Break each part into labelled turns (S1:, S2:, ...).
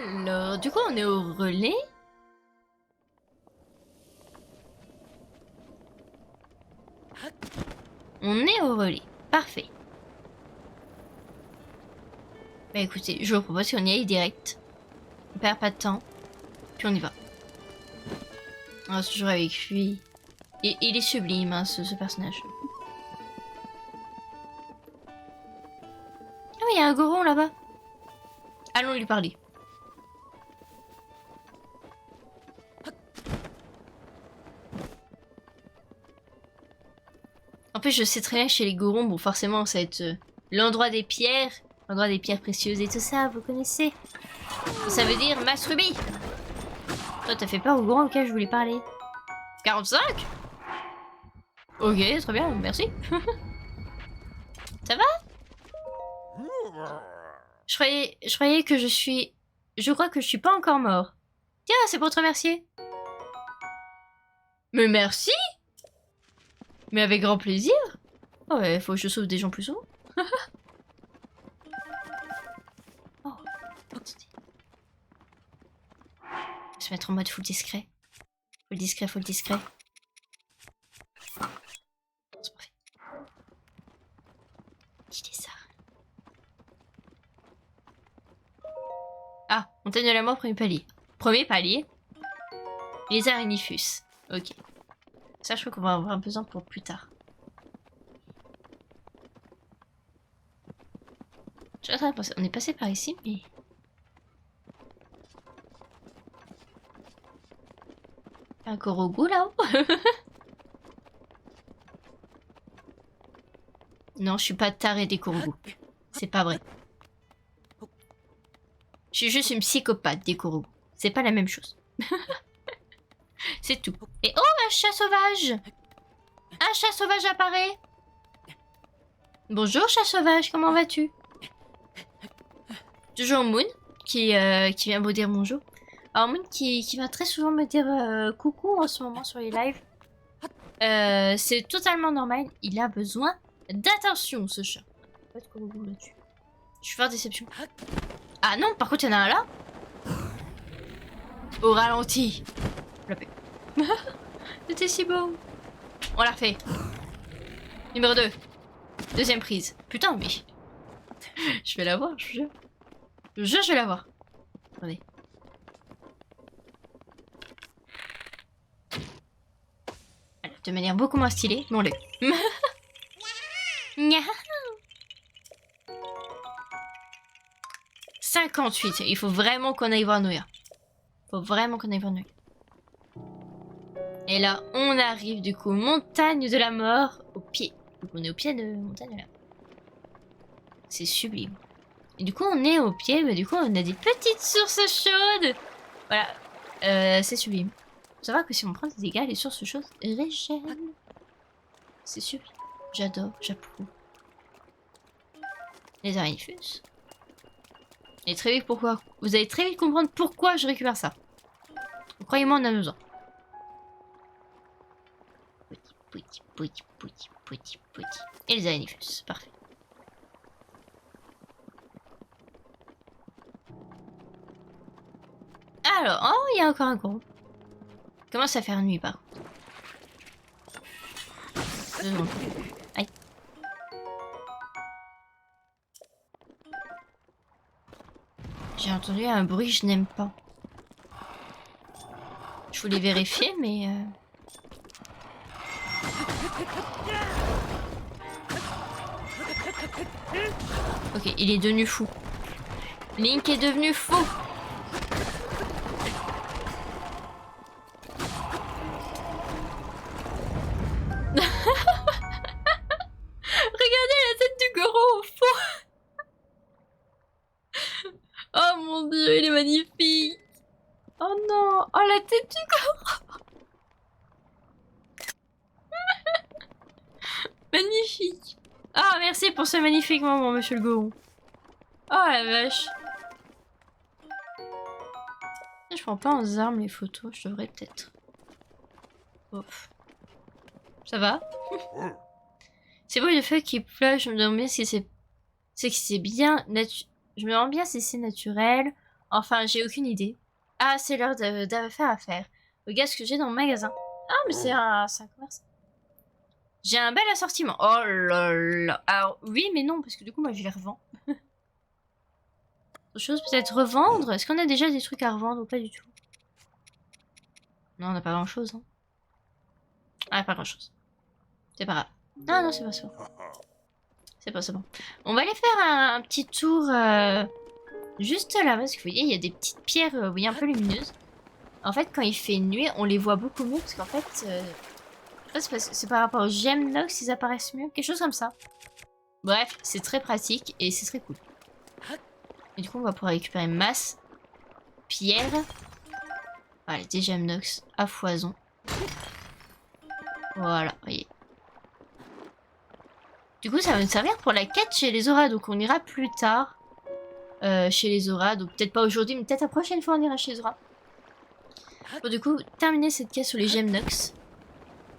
S1: Alors, du coup, on est au relais. On est au relais. Parfait. Bah écoutez, je vous propose qu'on y aille direct. On perd pas de temps. Puis on y va. On reste toujours avec lui. Et il est sublime, hein, ce personnage. Ah oui, il y a un goron là-bas. Allons lui parler. En plus, je sais très bien chez les gorons, bon, forcément, ça va être l'endroit des pierres précieuses et tout ça, vous connaissez. Ça veut dire masse rubis. Toi, t'as fait peur au goron auquel je voulais parler. 45? Ok, très bien, merci. Ça va? Je croyais que je suis... Je crois que je suis pas encore mort. Tiens, c'est pour te remercier. Mais merci. Mais avec grand plaisir. Oh ouais, faut que je sauve des gens plus souvent. Oh, attendez. Faut se mettre en mode full discret. Full discret, full discret. C'est parfait. Qui est ça? Ah, montagne de la mort, premier palier. Premier palier. Les Arenifus. Ok. Ça, je crois qu'on va avoir besoin pour plus tard. On est passé par ici, mais... Un Korogu là-haut. Non, je suis pas tarée des Korogu. C'est pas vrai. Je suis juste une psychopathe des Korogu. C'est pas la même chose. C'est tout. Et oh, un chat sauvage! Un chat sauvage apparaît! Bonjour chat sauvage, comment vas-tu? Toujours Moon, qui vient me dire bonjour. Alors Moon qui va très souvent me dire coucou en ce moment sur les lives. C'est totalement normal, il a besoin d'attention ce chat. Pas de Korogu là-dessus. Je suis fort déception. Ah non, par contre il y en a un là. Au ralenti. La paix. C'était si beau. On l'a refait. Numéro 2. Deuxième prise. Putain, mais... Je vais l'avoir, je jure. Je jure, je vais l'avoir. Attendez. Alors, de manière beaucoup moins stylée, mais on l'a eu. Nya. 58. Il faut vraiment qu'on aille voir Noya. Faut vraiment qu'on aille voir Noya. Et là, on arrive du coup, montagne de la mort, au pied. Donc on est au pied de montagne de la mort. C'est sublime. Et du coup, on est au pied, mais du coup, on a des petites sources chaudes. Voilà. C'est sublime. Faut savoir que si on prend des dégâts, les sources chaudes régènent. C'est sublime. J'adore, j'approuve. Les Arenifus. Et très vite, pourquoi? Vous allez très vite comprendre pourquoi je récupère ça. Croyez-moi, on a besoin. Petit. Et les Arenifus, parfait. Alors, oh, il y a encore un gros. Commence à faire nuit par contre. 2 secondes. Aïe. J'ai entendu un bruit que je n'aime pas. Je voulais vérifier, mais... Ok, il est devenu fou. Link est devenu fou. Regardez la tête du goron au fond. Oh mon dieu, il est magnifique. Oh non, oh la tête du goron. Magnifique. Ah, merci pour ce magnifique moment, monsieur le goron. Oh la vache. Je prends pas en armes les photos, je devrais peut-être. Ouf. Ça va? C'est beau le feu qui pleuve, je me demande bien si c'est... C'est que c'est bien... Je me demande bien si c'est naturel Enfin, j'ai aucune idée. Ah, c'est l'heure de faire affaire. Regarde ce que j'ai dans le magasin. Ah, mais c'est un commerce. J'ai un bel assortiment. Oh là là. Alors, oui, mais non, parce que du coup, moi, je les revends. Autre chose, peut-être revendre. Est-ce qu'on a déjà des trucs à revendre ou pas du tout? Non, on n'a pas grand-chose. Hein. Ah, pas grand-chose. C'est pas grave. Ah non, c'est pas ça. C'est bon. On va aller faire un petit tour juste là, parce que vous voyez, il y a des petites pierres oui, un peu lumineuses. En fait, quand il fait nuit, on les voit beaucoup mieux, parce qu'en fait, c'est par rapport aux gemmes nox, ils apparaissent mieux. Quelque chose comme ça. Bref, c'est très pratique et c'est très cool. Et du coup, on va pouvoir récupérer masse, pierre. Voilà, des gemmes nox à foison. Voilà, voyez. Du coup, ça va nous servir pour la quête chez les auras. Donc, on ira plus tard chez les auras. Donc, peut-être pas aujourd'hui, mais peut-être la prochaine fois, on ira chez les auras. Pour du coup, terminer cette quête sur les gemmes nox.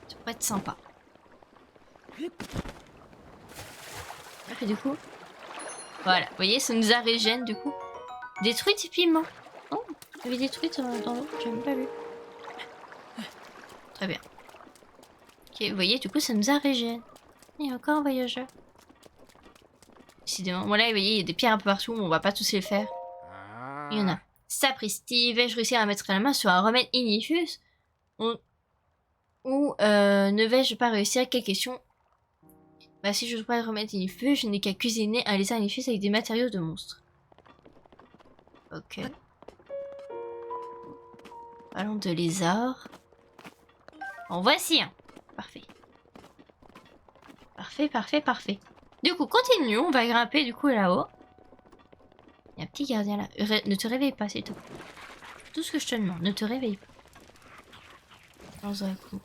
S1: Ça pourrait être sympa. Et du coup, voilà, vous voyez, ça nous a régène du coup. Détruite piment. Oh, il y avait des truites dans l'eau, j'ai même pas vu. Très bien. Ok, vous voyez, du coup, ça nous a régène. Il y a encore un voyageur. Décidément. Bon, là, vous voyez, il y a des pierres un peu partout, on va pas tous les faire. Il y en a. Sapristi, vais-je réussir à mettre la main sur un remède ignitus ou ne vais-je pas réussir? Quelle question? Bah, si je ne trouve pas de remède ignitus, je n'ai qu'à cuisiner un lézard ignitus avec des matériaux de monstres. Ok. Parlons de lézard. En voici un. Parfait. Parfait. Du coup, continuons. On va grimper du coup là-haut. Il y a un petit gardien là. Ne te réveille pas, c'est tout. Tout ce que je te demande. Ne te réveille pas. Dans un coup.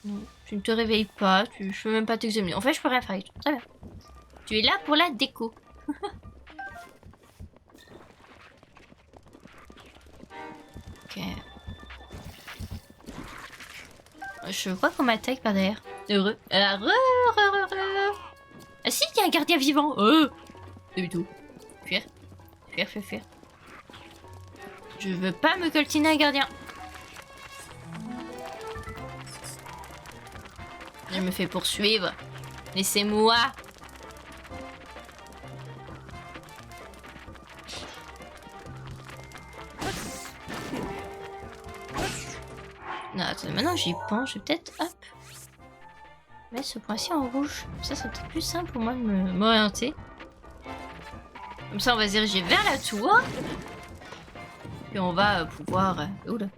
S1: Non, tu ne te réveilles pas. Je peux même pas t'examiner. En fait, je peux rien faire avec toi. Très bien. Tu es là pour la déco. Ok. Je crois qu'on m'attaque par derrière. Heureux. Ah si, il y a un gardien vivant. Pas du tout. Fuir. Je veux pas me coltiner un gardien. Je me fais poursuivre. Laissez-moi. Non, attends, maintenant j'y pense, je vais peut-être, hop, mettre ce point-ci en rouge. Ça, c'est peut-être plus simple pour moi de m'orienter. Comme ça, on va se diriger vers la tour. Puis on va pouvoir... Oula.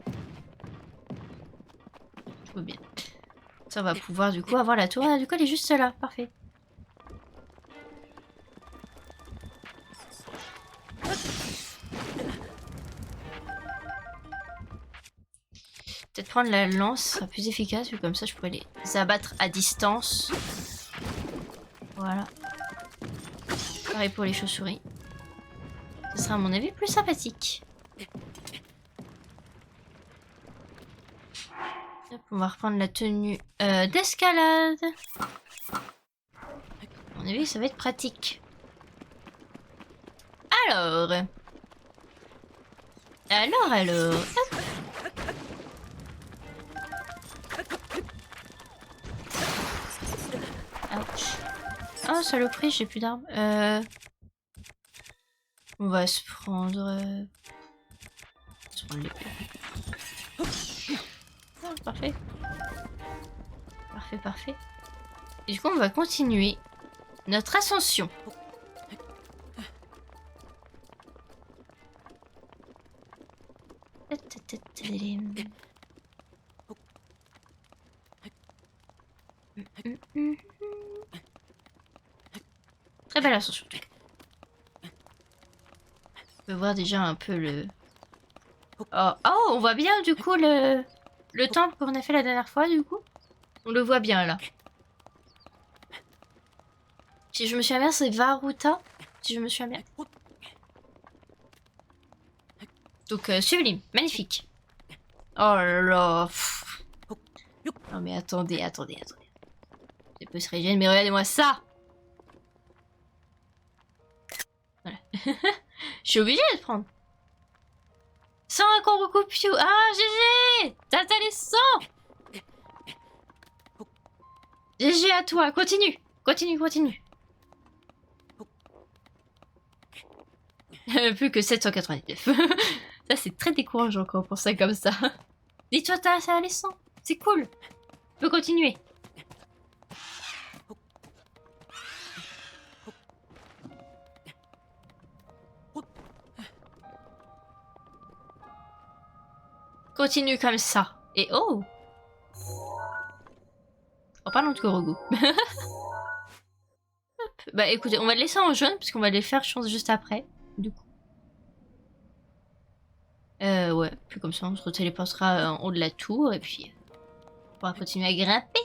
S1: Je vois bien. Ça, on va pouvoir du coup avoir la tour. Ah, du coup, elle est juste là. Parfait. Peut-être prendre la lance, ça sera plus efficace, vu comme ça je pourrais les abattre à distance. Voilà. Pareil pour les chauves-souris. Ce sera à mon avis plus sympathique. Hop, on va reprendre la tenue d'escalade. À mon avis, ça va être pratique. Alors. Hop. Ouch. Oh, saloperie, j'ai plus d'armes. On va se prendre... l'épée. Oh, parfait. Parfait. Et du coup, on va continuer notre ascension. Très belle ascension. On peut voir déjà un peu le... Oh, on voit bien du coup le temple qu'on a fait la dernière fois du coup. On le voit bien là. Si je me souviens bien, c'est Varuta. Si je me souviens bien. Donc sublime, magnifique. Oh là là. Pff. Non mais attendez. Je peux se régénérer, mais regardez-moi ça. Voilà. Je suis obligée de prendre. Sans qu'on recoupe Piu. Ah, GG! T'as les 100! GG à toi, continue! Continue, continue. Plus que 799. Ça, c'est très décourageant quand on pense ça comme ça. Dis-toi, t'as les 100. C'est cool. Tu peux continuer. Continue comme ça. Et oh! En parlant de Korogu. Bah écoutez, on va le laisser en jaune parce qu'on va les faire, je pense, juste après. Du coup. Ouais, puis comme ça, on se retéléportera en haut de la tour et puis on pourra continuer à grimper.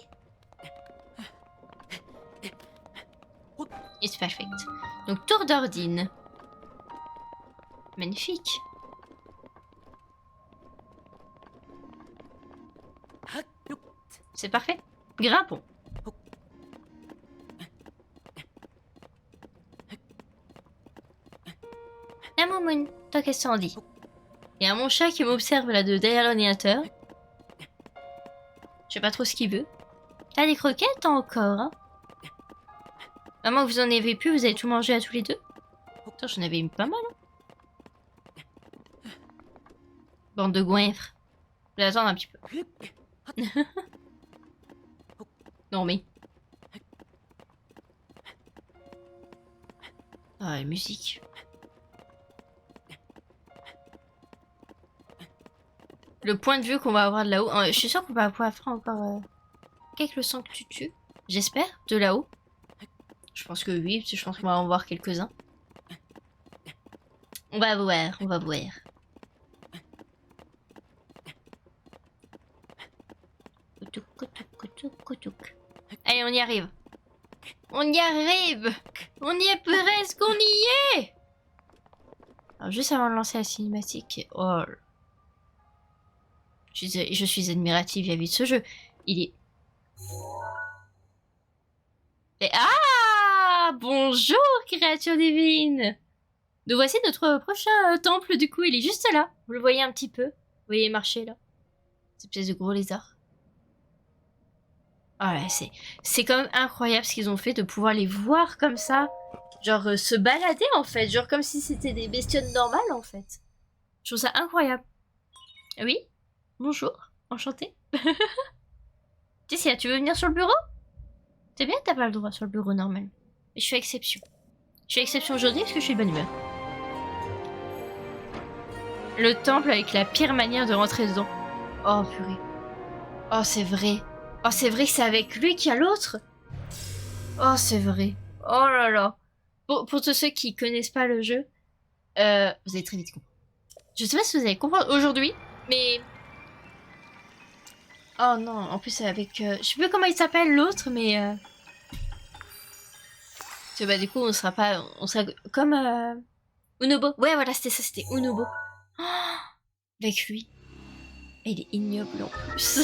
S1: It's perfect. Donc, tour d'Ordine. Magnifique. C'est parfait. Grimpons. La Momoun, toi qu'est-ce qu'on dit? Il y a mon chat qui m'observe là de derrière l'ordinateur. Je sais pas trop ce qu'il veut. T'as des croquettes encore, hein? Maman, vous en avez plus, vous avez tout mangé à tous les deux? Attends, j'en avais eu pas mal, hein? Bande de goinfres. Je vais attendre un petit peu. Non mais... Ah, la musique. Le point de vue qu'on va avoir de là-haut. Je suis sûre qu'on va pouvoir faire encore quelques leçons que tu tues. J'espère, de là-haut. Je pense que oui, parce que je pense qu'on va en voir quelques-uns. On va voir, on va voir. Allez, on y arrive. On y arrive. On y est presque, on y est. Alors, juste avant de lancer la cinématique... Oh... Je suis admirative vis-à-vis de ce jeu. Il est... Et ah! Bonjour, créature divine! Nous voici notre prochain temple, du coup, il est juste là. Vous le voyez un petit peu. Vous voyez marcher, là. Cette espèce de gros lézard. Ah ouais, c'est quand même incroyable ce qu'ils ont fait de pouvoir les voir comme ça. Genre, se balader, en fait. Genre, comme si c'était des bestioles normales, en fait. Je trouve ça incroyable. Oui? Bonjour. Enchantée. Tessia, tu veux venir sur le bureau? C'est bien que t'as pas le droit sur le bureau normal. Mais je fais exception. Je fais exception aujourd'hui parce que je suis de bonne humeur. Le temple avec la pire manière de rentrer dedans. Oh purée. Oh c'est vrai. Oh c'est vrai que c'est avec lui qu'il y a l'autre. Oh c'est vrai. Oh là là. Pour tous ceux qui connaissent pas le jeu, vous allez très vite comprendre. Je sais pas si vous allez comprendre aujourd'hui, mais... Oh non, en plus c'est avec... je sais plus comment il s'appelle l'autre, mais... Parce que bah du coup on sera pas... On sera comme... Unobo. Ouais voilà, c'était ça, c'était Unobo. Oh, avec lui. Et il est ignoble en plus.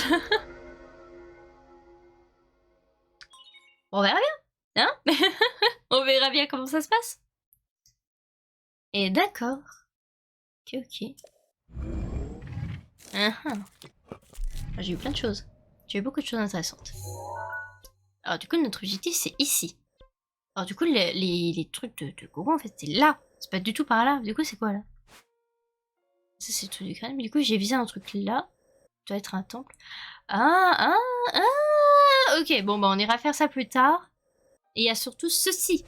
S1: On verra bien, hein? On verra bien comment ça se passe. Et d'accord. Ok, ok. J'ai eu plein de choses. J'ai eu beaucoup de choses intéressantes. Alors du coup, notre objectif, c'est ici. Alors du coup, les trucs de Goron, en fait, c'est là. C'est pas du tout par là. Du coup, c'est quoi, là? Ça, c'est le truc du crâne. Mais du coup, j'ai visé un truc là. Ça doit être un temple. Ah. Ok, bon, bah, on ira faire ça plus tard. Et il y a surtout ceci.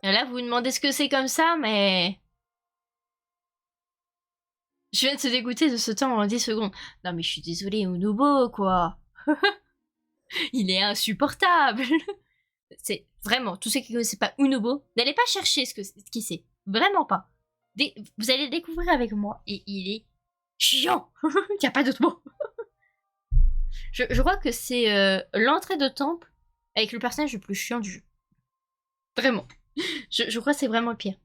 S1: Et là, vous vous demandez ce que c'est comme ça, mais... Je viens de se dégoûter de ce temps en 10 secondes. Non, mais je suis désolée, Unobo, quoi. Il est insupportable. C'est vraiment, tous ceux qui ne connaissent pas Unobo, n'allez pas chercher ce qui c'est. Vraiment pas. Vous allez le découvrir avec moi. Et il est chiant. Il n'y a pas d'autre mot. Je crois que c'est l'entrée de temple avec le personnage le plus chiant du jeu. Vraiment. Je crois que c'est vraiment le pire.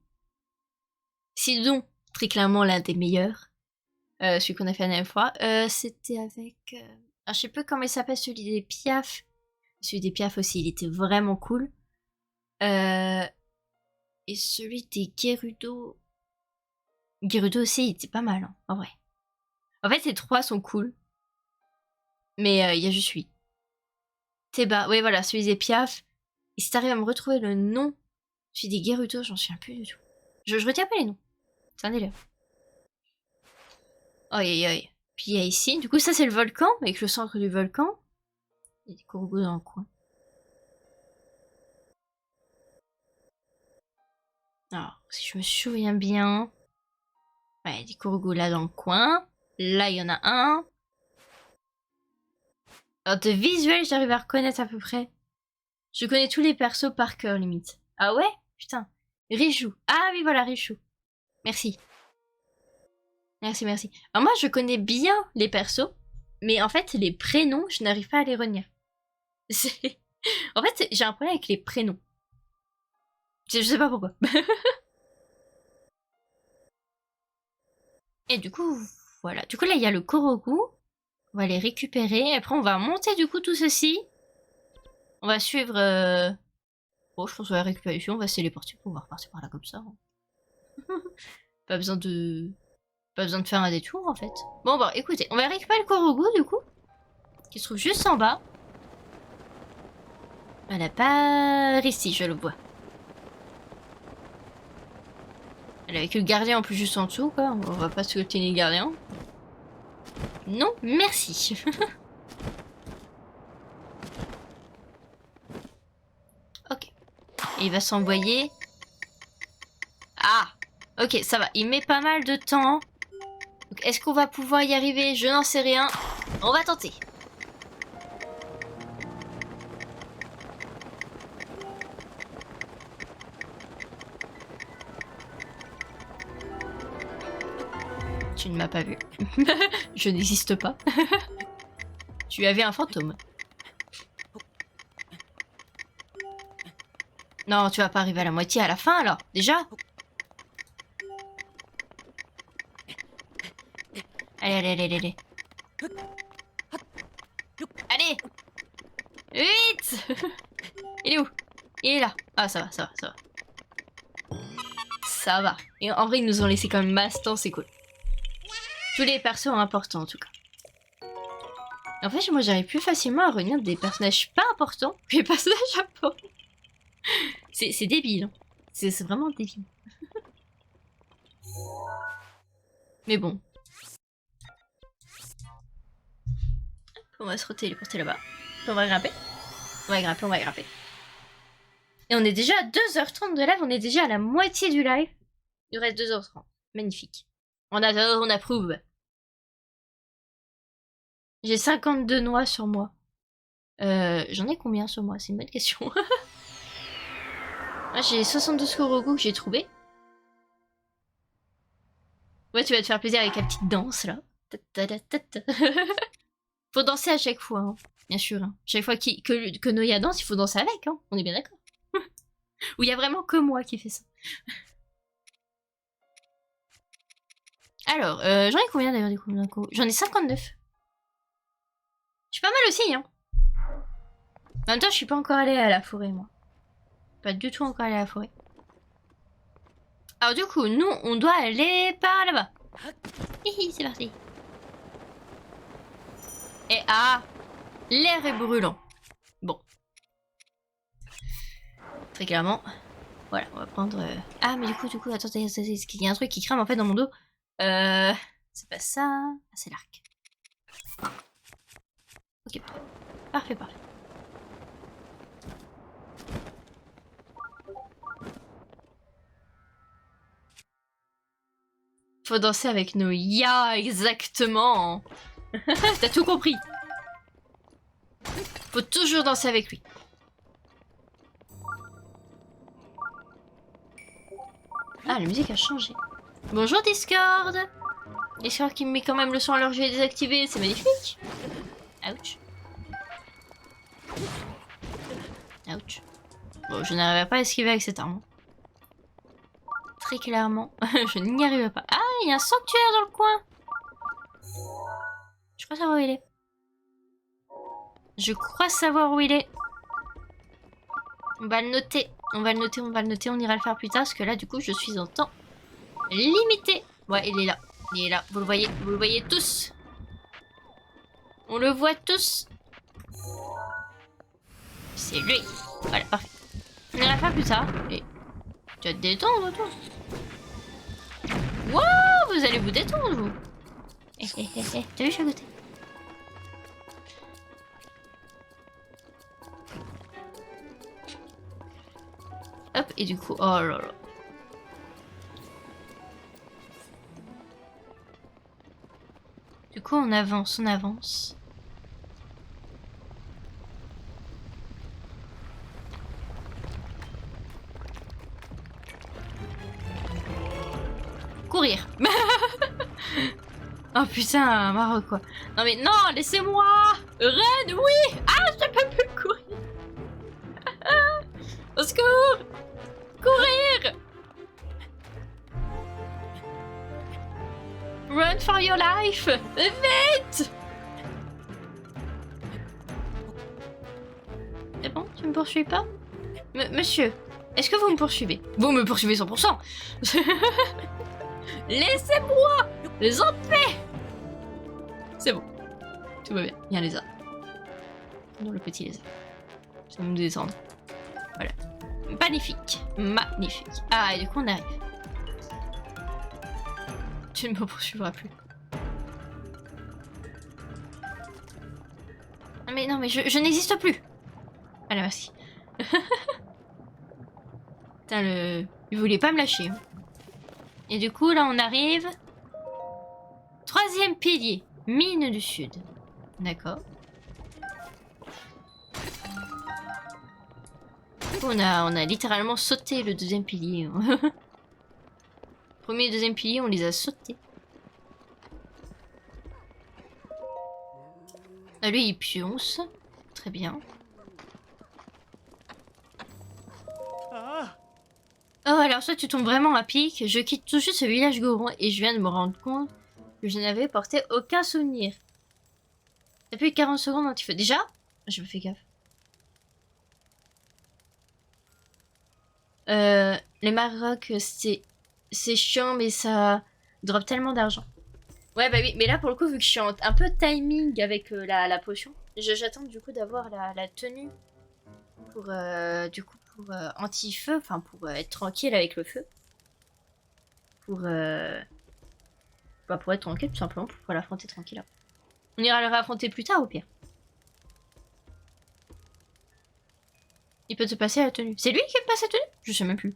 S1: Sinon, très clairement l'un des meilleurs. Celui qu'on a fait la dernière fois. C'était avec... Alors, je sais plus comment il s'appelle, celui des Piaf. Celui des Piaf aussi, il était vraiment cool. Et celui des Gerudo. Gerudo aussi, il était pas mal, hein, en vrai. En fait, ces trois sont cool. Mais il y a juste lui. Teba, oui, voilà, celui des Piaf. Et si t'arrives à me retrouver le nom, celui des Gerudo, j'en souviens plus du tout. Je retiens pas les noms. C'est un délire. Aïe aïe aïe. Puis il y a ici, du coup, ça c'est le volcan, avec le centre du volcan. Il y a des corbeaux dans le coin. Alors, si je me souviens bien... Ouais, il y a des corbeaux là dans le coin. Là, il y en a un. Alors, de visuel, j'arrive à reconnaître à peu près. Je connais tous les persos par cœur, limite. Ah ouais? Putain. Richou. Ah oui, voilà, Richou. Merci. Merci, merci. Alors moi, je connais bien les persos, mais en fait, les prénoms, je n'arrive pas à les retenir. En fait, j'ai un problème avec les prénoms. Je sais pas pourquoi. Et du coup, voilà. Du coup, là, il y a le Korogu. On va les récupérer. Après, on va monter du coup tout ceci. On va suivre... Bon, je pense qu'on va récupérer ici. On va se téléporter pour pouvoir repartir par là comme ça. Pas besoin de... Pas besoin de faire un détour, en fait. Bon, bah, écoutez. On va récupérer le Korogu, du coup. Qui se trouve juste en bas. Voilà, par ici, je le vois. Elle avait que le gardien en plus juste en dessous, quoi. On va pas sculpter les gardiens. Non, merci. Ok. Et il va s'envoyer. Ah, ok, ça va. Il met pas mal de temps. Est-ce qu'on va pouvoir y arriver? Je n'en sais rien. On va tenter. Tu ne m'as pas vu. Je n'existe pas. Tu avais un fantôme. Non, tu vas pas arriver à la moitié à la fin alors. Déjà? Allez, allez, allez, allez. Allez! Vite! Il est où? Il est là. Ah, ça va, ça va, ça va. Ça va. Et en vrai, ils nous ont laissé quand même masse temps, c'est cool. Tous les persos sont importants en tout cas. En fait, moi j'arrive plus facilement à retenir des personnages pas importants que les personnages importants. C'est débile. Hein. C'est vraiment débile. Mais bon. On va se retéléporter là-bas. On va grimper. On va grimper, on va grimper. Et on est déjà à 2h30 de live, on est déjà à la moitié du live. Il reste 2h30. Magnifique. On approuve. J'ai 52 noix sur moi. J'en ai combien sur moi? C'est une bonne question. Moi, j'ai 62 Korogu que j'ai trouvé. Ouais, tu vas te faire plaisir avec la petite danse, là. Faut danser à chaque fois, hein. Bien sûr. Hein. Chaque fois que Noya danse, il faut danser avec, hein. On est bien d'accord. Ou il y a vraiment que moi qui fais ça. Alors, j'en ai combien d'ailleurs des coups d'un coup? J'en ai 59. Je suis pas mal aussi, hein. En même temps, je suis pas encore allée à la forêt, moi. Pas du tout encore allée à la forêt. Alors du coup, nous, on doit aller par là-bas. Hihi, c'est parti. Et ah, l'air est brûlant. Bon. Très clairement. Voilà, on va prendre... Ah, mais du coup, attendez, il y a un truc qui crame en fait dans mon dos. C'est pas ça. Ah, c'est l'arc. Ok, parfait, parfait. Faut danser avec nos ya, exactement. T'as tout compris. Faut toujours danser avec lui. Ah, la musique a changé. Bonjour Discord. Discord qui me met quand même le son alors que je l'ai désactivé, c'est magnifique. Ouch. Ouch. Bon, je n'arriverai pas à esquiver avec cette arme. Très clairement, je n'y arriverai pas. Ah, il y a un sanctuaire dans le coin. Je crois savoir où il est. Je crois savoir où il est. On va le noter. On va le noter, on va le noter. On ira le faire plus tard parce que là, du coup, je suis en temps limité. Ouais, il est là. Il est là. Vous le voyez tous. On le voit tous. C'est lui. Voilà, parfait. On ira le faire plus tard. Et tu vas te détendre, toi. Wow, vous allez vous détendre, vous. T'as vu, je suis à côté. Hop, et du coup, oh là là. Du coup, on avance, on avance. Courir. Oh putain, marre quoi. Non mais non, laissez-moi. Ren, oui. Ah, je peux plus courir. Au secours. Courir. Run for your life. Vite. C'est bon, tu me poursuis pas? Monsieur, est-ce que vous me poursuivez? Vous me poursuivez 100%. Laissez-moi les en paix. C'est bon. Tout va bien. Il y a un lézard. Non, le petit lézard. Ça va me descendre. Voilà. Magnifique. Magnifique. Ah, et du coup, on arrive. Tu ne me poursuivras plus. Non, mais je n'existe plus. Voilà, merci. Putain, il voulait pas me lâcher. Et du coup, là, on arrive. 3e pilier. Mine du Sud. D'accord. On a littéralement sauté le 2e pilier. Premier et 2e pilier, on les a sautés. Ah, lui, il pionce. Très bien. Oh, alors ça, tu tombes vraiment à pic. Je quitte tout de suite ce village Goron et je viens de me rendre compte que je n'avais porté aucun souvenir. Depuis 40 secondes anti-feu. Déjà, j'ai pas fait gaffe. Les Maroc, c'est chiant, mais ça drop tellement d'argent. Ouais, bah oui, mais là, pour le coup, vu que je suis un peu timing avec la potion, j'attends du coup d'avoir la tenue pour, du coup, pour anti-feu, enfin, pour être tranquille avec le feu. Pour être tranquille, tout simplement, pour pouvoir l'affronter tranquille. On ira le réaffronter plus tard, au pire. Il peut te passer la tenue. C'est lui qui me passe la tenue? Je sais même plus.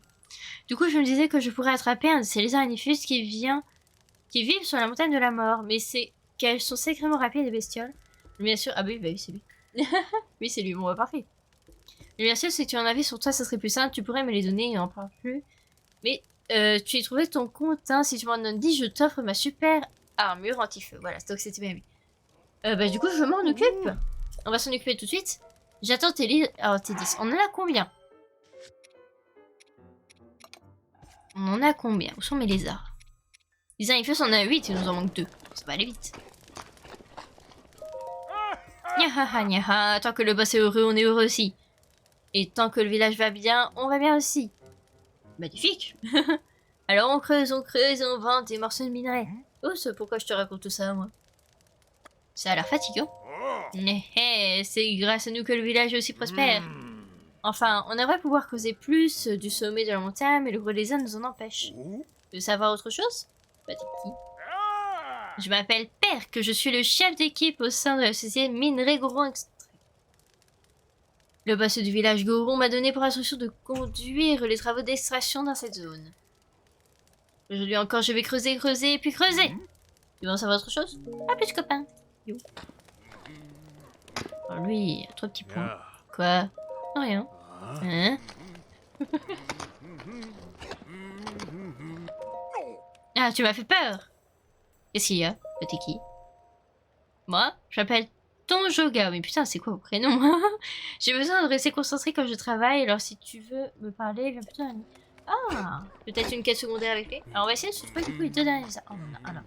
S1: Du coup, je me disais que je pourrais attraper un de ces lézards anifus qui vivent sur la montagne de la mort. Mais c'est qu'elles sont sacrément rapides, les bestioles. Bien sûr... Ah bah oui, c'est lui. Oui, c'est lui. Bon, bah, parfait. Mais bien sûr, si tu en avais sur toi, ça serait plus simple. Tu pourrais me les donner et en parle plus. Mais tu y trouvais ton compte, hein. Si tu m'en donnes 10, je t'offre ma super armure anti-feu. Voilà, donc c'était bien lui. Bah du coup, je m'en occupe. On va s'en occuper tout de suite. J'attends tes livres. Alors, tes 10. On en a combien? On en a combien? Où sont mes lézards? Les anifus, on en a 8, il nous en manque 2. Ça va aller vite. Nyahaha, nyaha. Tant que le boss est heureux, on est heureux aussi. Et tant que le village va bien, on va bien aussi. Magnifique. Alors on creuse, et on vend des morceaux de minerai. Oh, c'est pourquoi je te raconte tout ça, moi. Ça a l'air fatigant. C'est grâce à nous que le village est aussi prospère. Enfin, on aimerait pouvoir causer plus du sommet de la montagne, mais le gros lézard nous en empêche. Tu veux savoir autre chose? Bah, t'es qui? Je m'appelle Père, que je suis le chef d'équipe au sein de la société Minerai Goron Extrait. Le boss du village Goron m'a donné pour instruction de conduire les travaux d'extraction dans cette zone. Aujourd'hui encore, je vais creuser et puis creuser. Tu veux en savoir autre chose? À plus, copain. Yo. Alors lui, 3 petits points. Quoi? Rien. Hein? Ah, tu m'as fait peur. Qu'est-ce qu'il y a? T'es qui? Moi, je m'appelle Tonjoga. Mais putain, c'est quoi vos prénoms? J'ai besoin de rester concentré quand je travaille, alors si tu veux me parler, viens plutôt à nous. Ah, peut-être une quête secondaire avec lui. Alors on va essayer de se trouver du coup les 2 derniers. Oh, on en a un là.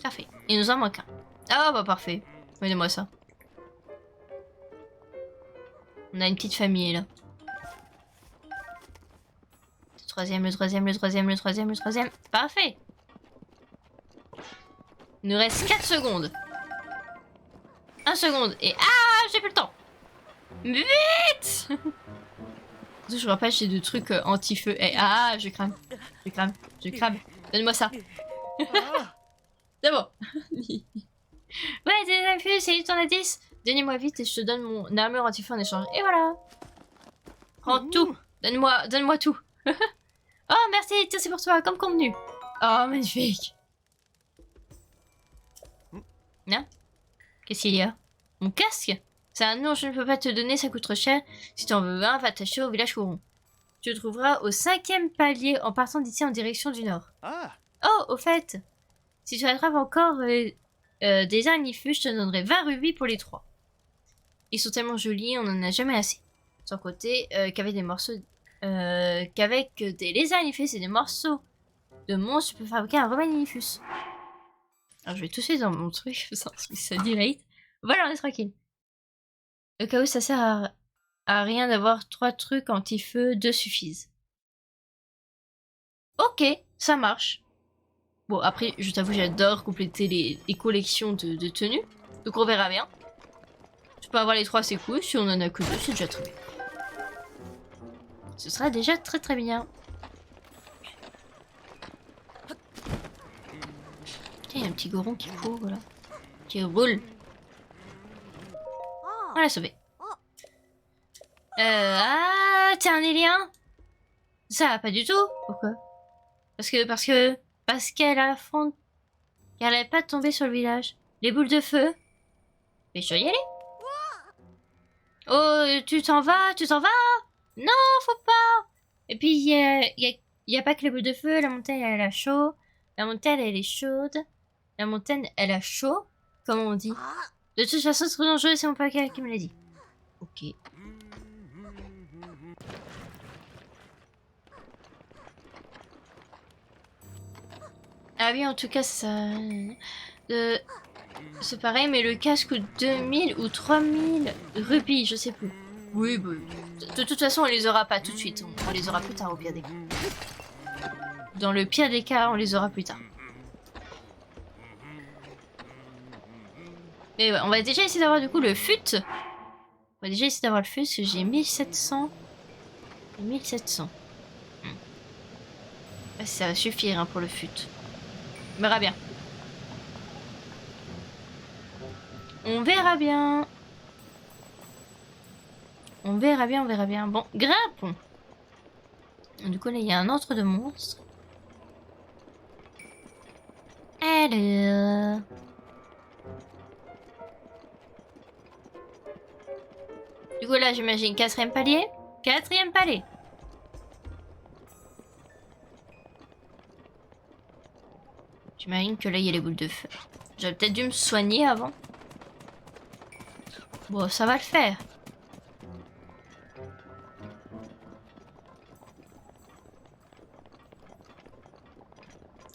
S1: Parfait. Il nous en manque un. Ah bah parfait. Donnez-moi ça. On a une petite famille là. Le troisième, le troisième, le troisième, le troisième, le troisième. Parfait. Il nous reste 4 secondes. 1 seconde. Et ah, j'ai plus le temps. Vite. Je me rappelle, j'ai des trucs anti-feu. Et ah, je crame. Je crame. Je crame. Donne-moi ça. C'est bon. Ouais, t'es infus, c'est ton indice. Donnez-moi vite et je te donne mon armure anti-feu en échange. Et voilà. Prends tout. Donne-moi tout. Oh, merci, tiens, c'est pour toi, comme convenu. Oh, magnifique. Non? Qu'est-ce qu'il y a? Mon casque? Ça, non, je ne peux pas te donner, ça coûte trop cher. Si tu en veux un, va t'acheter au village Couron. Tu le trouveras au 5e palier en partant d'ici en direction du nord. Ah. Oh, au fait, si tu attrapes encore des arnifus, je te donnerai 20 rubis pour les 3. Ils sont tellement jolis, on n'en a jamais assez. Sans côté qu'avec des morceaux... qu'avec des lézards arnifus et des morceaux de monstres, tu peux fabriquer un Romanifus. Alors je vais tout de suite dans mon truc, ça direct. Voilà, on est tranquille. Au cas où ça sert à rien d'avoir 3 trucs anti-feu, 2 suffisent. Ok, ça marche. Bon, après, je t'avoue, j'adore compléter les collections de tenues. Donc on verra bien. Je peux avoir les 3, c'est cool. Si on en a que 2, c'est déjà très bien. Ce sera déjà très très bien. Il y a un petit goron qui court là. Qui roule. On l'a sauvé. Ah, t'es un alien? Ça va pas du tout. Pourquoi? Parce qu'elle a fond... qu'elle n'est pas tombée sur le village. Les boules de feu. Mais je dois y aller. Oh, tu t'en vas? Non, faut pas. Et puis, il y a pas que les boules de feu. La montagne, elle a chaud. La montagne, elle est chaude. La montagne, elle a chaud. Comment on dit? De toute façon, c'est trop dangereux, c'est mon père qui me l'a dit. Ok. Ah oui, en tout cas, ça... c'est pareil, mais le casque coûte 2000 ou 3000 rubis, je sais plus. Oui, bah, de toute façon, on les aura pas tout de suite. On les aura plus tard, au pire des cas. Dans le pire des cas, on les aura plus tard. Mais ouais, on va déjà essayer d'avoir du coup le fut. On va déjà essayer d'avoir le fut, parce que j'ai 1700. 1700. Ça va suffire hein, pour le fut. On verra bien. On verra bien. On verra bien, on verra bien. Bon, grimpons. Du coup, là, il y a un entre de monstres. Alors... Du coup, là, j'imagine 4e palier. 4e palier. J'imagine que là, il y a les boules de feu. J'aurais peut-être dû me soigner avant. Bon, ça va le faire.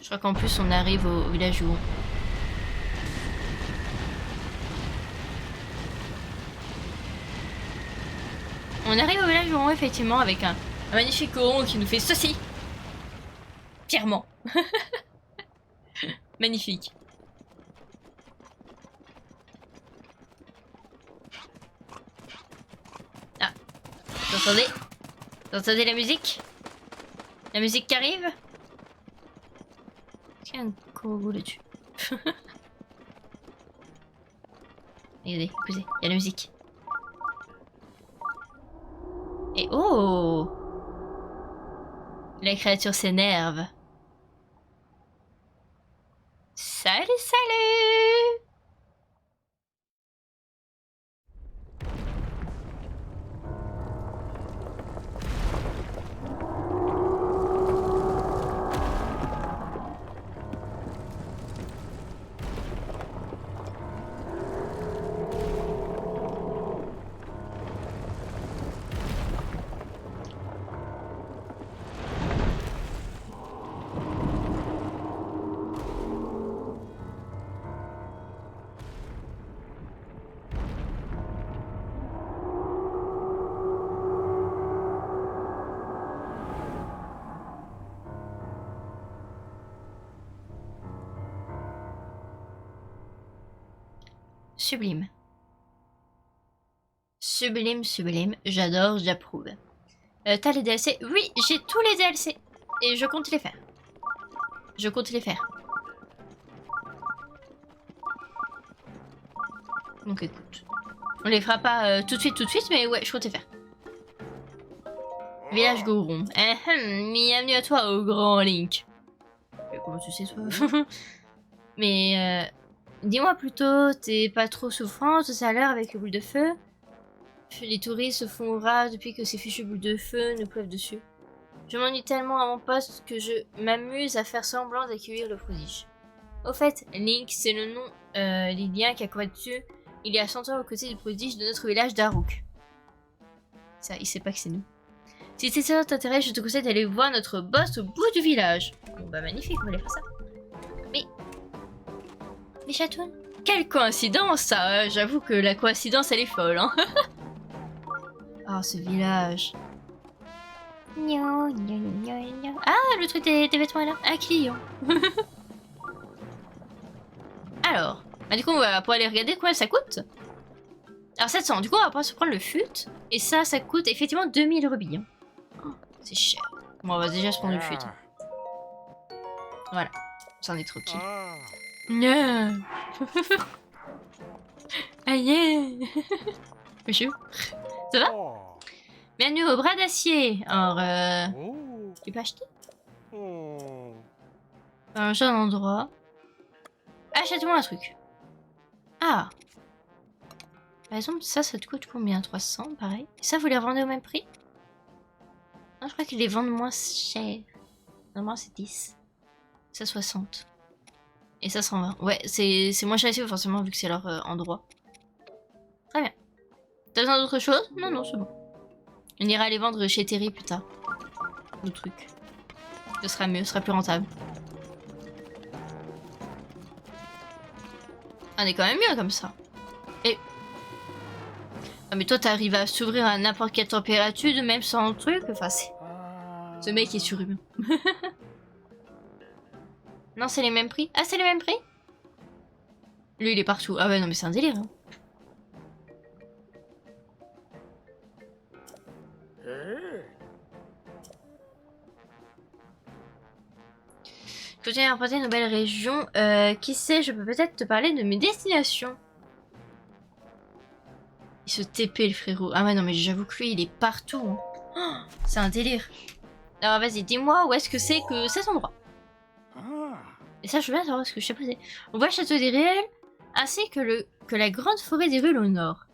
S1: Je crois qu'en plus, on arrive au village où... On arrive au village où, effectivement, avec un magnifique coron qui nous fait ceci. Fièrement. Magnifique. Ah. Vous entendez? Vous entendez la musique? La musique qui arrive? Il y a un corbeau là-dessus. Regardez, écoutez, il y a la musique. Et oh! La créature s'énerve. Salut, salut! Sublime. Sublime, sublime. J'adore, j'approuve. T'as les DLC? Oui, j'ai tous les DLC. Et je compte les faire. Je compte les faire. Donc écoute. On les fera pas tout de suite, mais ouais, je compte les faire. Village Goron. Bienvenue à toi, au grand Link. Comment tu sais, toi? Mais dis-moi plutôt, t'es pas trop souffrant tout à l'heure avec le boule de feu? Les touristes se font ras depuis que ces fichues boules de feu nous pleuvent dessus. Je m'ennuie tellement à mon poste que je m'amuse à faire semblant d'accueillir le prodige. Au fait, Link, c'est le nom lydien qui a combattu il y a 100 ans aux côtés du prodige de notre village d'Aruk. Ça, il sait pas que c'est nous. Si c'est ça t'intéresse, je te conseille d'aller voir notre boss au bout du village. Bon bah magnifique, on va aller faire ça. Mais Chatoun, quelle coïncidence ça. J'avoue que la coïncidence elle est folle, hein. Oh, ce village. Ah, le truc des vêtements est là. Un client. Alors, bah du coup on va pouvoir aller regarder combien ça coûte. Alors 700, du coup on va pouvoir se prendre le fut. Et ça coûte effectivement 2000 rubis. Hein. Oh, c'est cher. Bon, on va déjà se prendre le fut. Hein. Voilà, ça en est tranquille. Non. Aïe. Monsieur, ça va? Bienvenue au bras d'acier. Alors, tu peux acheter? Un jeune endroit. Achète-moi un truc. Ah. Par exemple, ça te coûte combien? 300, pareil. Et ça, vous les revendez au même prix? Non, je crois qu'ils les vendent moins cher. Normalement, c'est 10. Ça, 60. Et ça, 120. Ouais, c'est moins cher ici, forcément, vu que c'est leur endroit. Très bien. T'as besoin d'autre chose? Non, non, c'est bon. On ira les vendre chez Terry plus tard. Le truc. Ce sera mieux, ce sera plus rentable. On est quand même mieux comme ça. Et... Ah mais toi t'arrives à s'ouvrir à n'importe quelle température, même sans truc. Enfin c'est... Ce mec est surhumain. Non, c'est les mêmes prix. Ah, c'est les mêmes prix? Lui, il est partout. Ah ouais, non mais c'est un délire. Hein. Continue à emprunter une nouvelle région. Qui sait, je peux peut-être te parler de mes destinations. Il se TP le frérot. Ah ouais, non mais j'avoue que lui, il est partout. Hein. Oh, c'est un délire. Alors vas-y, dis-moi où est-ce que c'est que cet endroit. Et ça, je veux bien savoir ce que je sais posé. On voit le château des Ruelles, ainsi que la grande forêt des Ruelles au nord.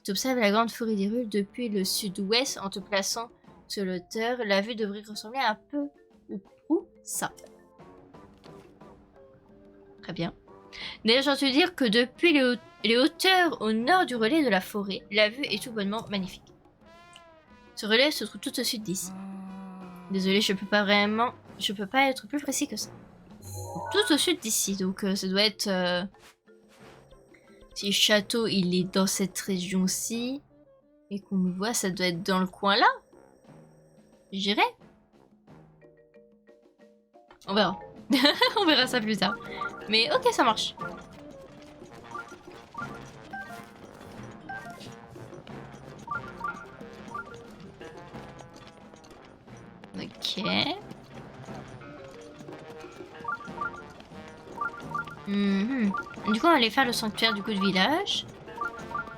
S1: Tu observes la grande forêt des Ruelles depuis le sud-ouest en te plaçant sur l'auteur. La vue devrait ressembler un peu ou prou ça. Très bien. D'ailleurs, j'ai entendu dire que depuis les hauteurs au nord du relais de la forêt, la vue est tout bonnement magnifique. Ce relais se trouve tout au sud d'ici. Désolé, je peux pas être plus précis que ça. Tout au sud d'ici, donc ça doit être... Si le château, il est dans cette région-ci, et qu'on le voit, ça doit être dans le coin là. J'irai. On verra. On verra ça plus tard. Mais ok, ça marche. Ok. Du coup, on va aller faire le sanctuaire du coup de village.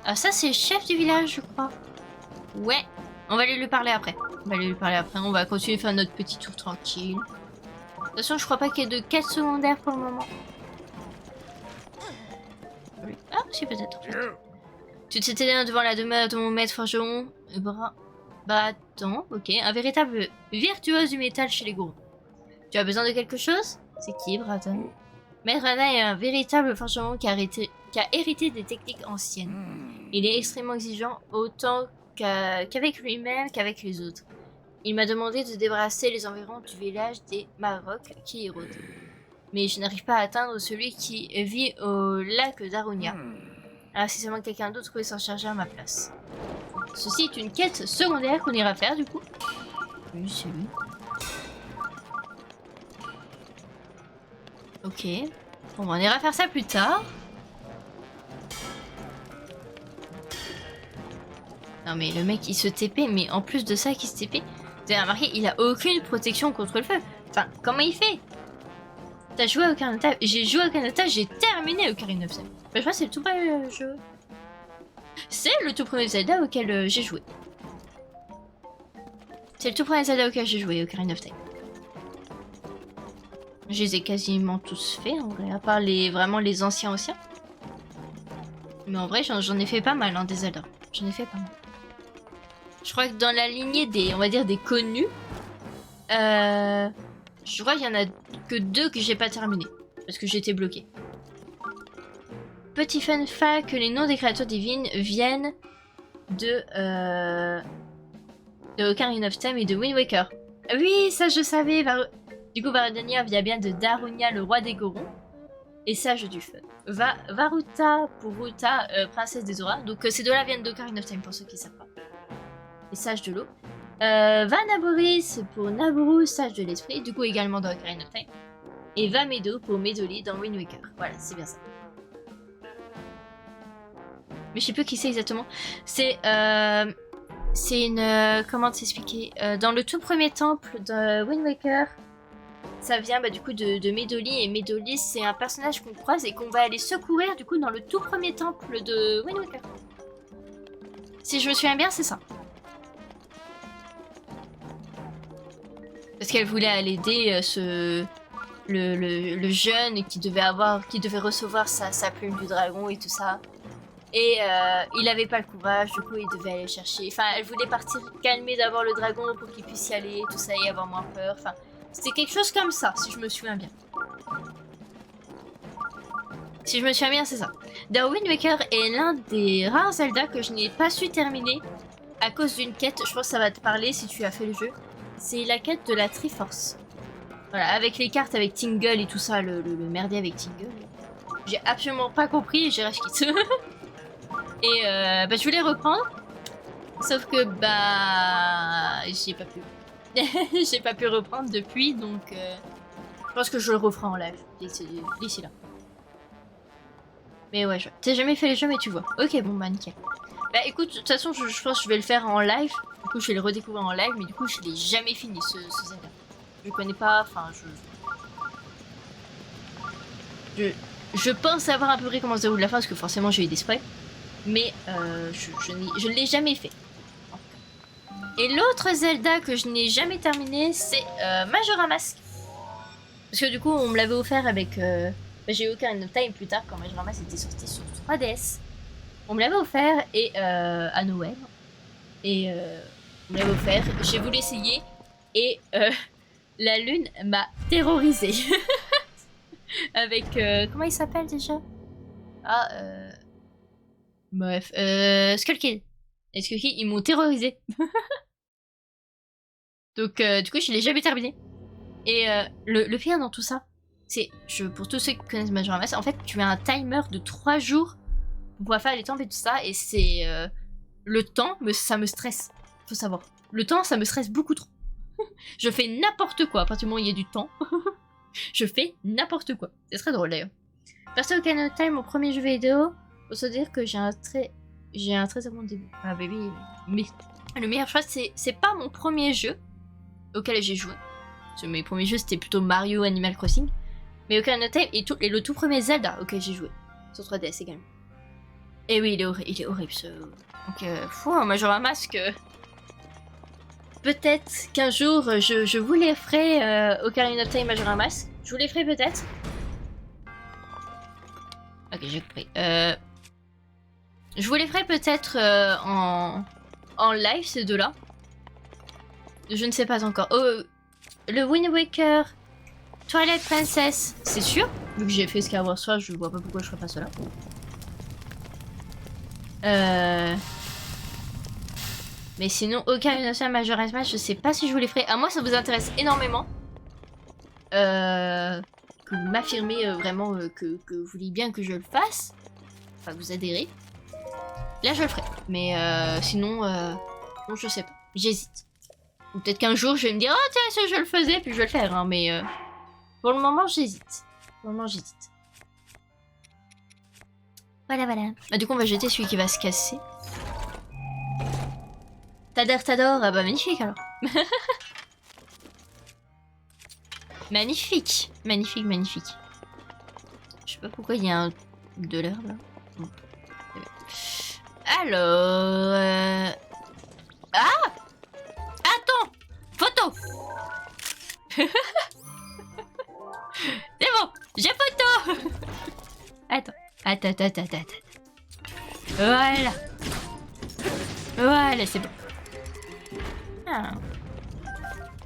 S1: Ah, ça, c'est le chef du village, je crois. Ouais. On va aller lui parler après. On va continuer à faire notre petit tour tranquille. De toute façon, je crois pas qu'il y ait de quête secondaire pour le moment. Ah, si, peut-être. En fait. Tu t'étais devant la demeure de mon maître forgeron. Attends, ok. Un véritable virtuose du métal chez les gourous. Tu as besoin de quelque chose? C'est qui, Braton? Maître Anna est un véritable forgeron qui a hérité des techniques anciennes. Il est extrêmement exigeant, autant qu'avec lui-même qu'avec les autres. Il m'a demandé de débarrasser les environs du village des Marocs qui érodent. Mais je n'arrive pas à atteindre celui qui vit au lac d'Arunia. Alors si seulement quelqu'un d'autre pouvait s'en charger à ma place. Ceci est une quête secondaire qu'on ira faire du coup. Oui, c'est lui. Ok. Bon, on ira faire ça plus tard. Non mais le mec il se TP, mais en plus de ça qu'il se TP, vous avez remarqué, il a aucune protection contre le feu. Enfin, comment il fait? T'as joué à Ocarina of Time? J'ai joué à Ocarina of Time, j'ai terminé Ocarina of Time. Bah, je crois que c'est le tout premier jeu. C'est le tout premier Zelda auquel j'ai joué. C'est le tout premier Zelda auquel j'ai joué, Ocarina of Time. Je les ai quasiment tous faits en vrai, à part vraiment les anciens. Mais en vrai, j'en ai fait pas mal, hein, des Zelda. J'en ai fait pas mal. Je crois que dans la lignée des, on va dire, des connus, je crois qu'il y en a que 2 que j'ai pas terminé. Parce que j'étais bloquée. Petit fun fact, que les noms des créatures divines viennent de Ocarina of Time et de Wind Waker. Oui, ça je savais. Du coup, Varudania vient bien de Darunia, le roi des Gorons. Et sage du feu. Varuta pour Ruta, princesse des auras. Donc ces deux-là viennent d'Ocarina of Time pour ceux qui savent pas. Et sage de l'eau. Vanaboris pour Nabooru, sage de l'esprit. Du coup également dans Ocarina of Time. Et Vamedo pour Medoli dans Wind Waker. Voilà, c'est bien ça. Mais je sais plus qui c'est exactement. C'est une... comment t'expliquer, dans le tout premier temple de Wind Waker, ça vient du coup de Medoli. Et Medoli, c'est un personnage qu'on croise et qu'on va aller secourir du coup dans le tout premier temple de Wind Waker. Si je me souviens bien, c'est ça. Parce qu'elle voulait aller aider le jeune qui devait recevoir sa plume du dragon et tout ça. Et il avait pas le courage, du coup il devait aller chercher. Enfin, elle voulait partir calmer d'abord le dragon pour qu'il puisse y aller, tout ça, et avoir moins peur. Enfin, c'était quelque chose comme ça, si je me souviens bien. Si je me souviens bien, c'est ça. The Wind Waker est l'un des rares Zelda que je n'ai pas su terminer à cause d'une quête. Je pense que ça va te parler si tu as fait le jeu. C'est la quête de la Triforce. Voilà, avec les cartes, avec Tingle et tout ça, le merdier avec Tingle. J'ai absolument pas compris et j'ai rage quitte. Et je voulais reprendre, sauf que j'ai pas pu. J'ai pas pu reprendre depuis, donc je pense que je le referai en live d'ici là. Mais ouais, t'as jamais fait les jeux, mais tu vois. Ok, bon bah nickel. Bah écoute, de toute façon, je pense que je vais le faire en live. Du coup, je vais le redécouvrir en live, mais du coup, je l'ai jamais fini ce Zelda. Je connais pas, enfin, je pense savoir à peu près comment se déroule la fin, parce que forcément j'ai eu des sprays. Mais je ne l'ai jamais fait. Et l'autre Zelda que je n'ai jamais terminé, c'est Majora Mask. Parce que du coup, on me l'avait offert avec... j'ai eu Ocarina of Time plus tard, quand Majora Mask était sorti sur 3DS. On me l'avait offert et, à Noël. Et on me l'avait offert, j'ai voulu essayer. Et la lune m'a terrorisée. Avec... comment il s'appelle déjà? Bref, Skull Kid. Et Skull Kid, ils m'ont terrorisé. Donc, du coup, je l'ai jamais terminé. Et le pire dans tout ça, c'est, pour tous ceux qui connaissent Majora Mask, en fait, tu as un timer de 3 jours pour pouvoir faire les temples et tout ça. Et c'est... le temps, ça me stresse. Faut savoir. Le temps, ça me stresse beaucoup trop. Je fais n'importe quoi à partir du moment où il y a du temps. Je fais n'importe quoi. C'est très drôle d'ailleurs. Perso Ocarina of Time, mon premier jeu vidéo, faut se dire que j'ai un très bon début. Ah baby, mais le meilleur choix, c'est pas mon premier jeu auquel j'ai joué. Parce que mes premiers jeux c'était plutôt Mario, Animal Crossing. Mais Ocarina of Time est le tout premier Zelda auquel j'ai joué. Sur 3DS également. Et oui, il est horrible ce... Donc, Majora Mask... Peut-être qu'un jour, je vous les ferai Ocarina of Time Majora Mask. Je vous les ferai peut-être. Ok, j'ai compris. Je vous les ferai peut-être en live, ces deux-là. Je ne sais pas encore. Oh, le Wind Waker, Twilight Princess, c'est sûr. Vu que j'ai fait Skyward Sword, je vois pas pourquoi je ferais pas cela. Mais sinon, Ocarina of Time Majora Mask, je sais pas si je vous les ferai. À moi, ça vous intéresse énormément. Que vous m'affirmez vraiment que vous voulez bien que je le fasse. Enfin, vous adhérez. Là, je le ferai. Mais sinon, bon, je sais pas. J'hésite. Ou peut-être qu'un jour, je vais me dire, oh tiens, je le faisais, puis je vais le faire. Hein, mais pour le moment, j'hésite. Voilà. Du coup, on va jeter celui qui va se casser. T'adores. Ah bah magnifique alors. Magnifique. Je sais pas pourquoi il y a un de l'herbe là. Bon. Alors... Ah! Attends! Photo! C'est bon! J'ai photo! Attends. Voilà. Voilà, c'est bon. Ah.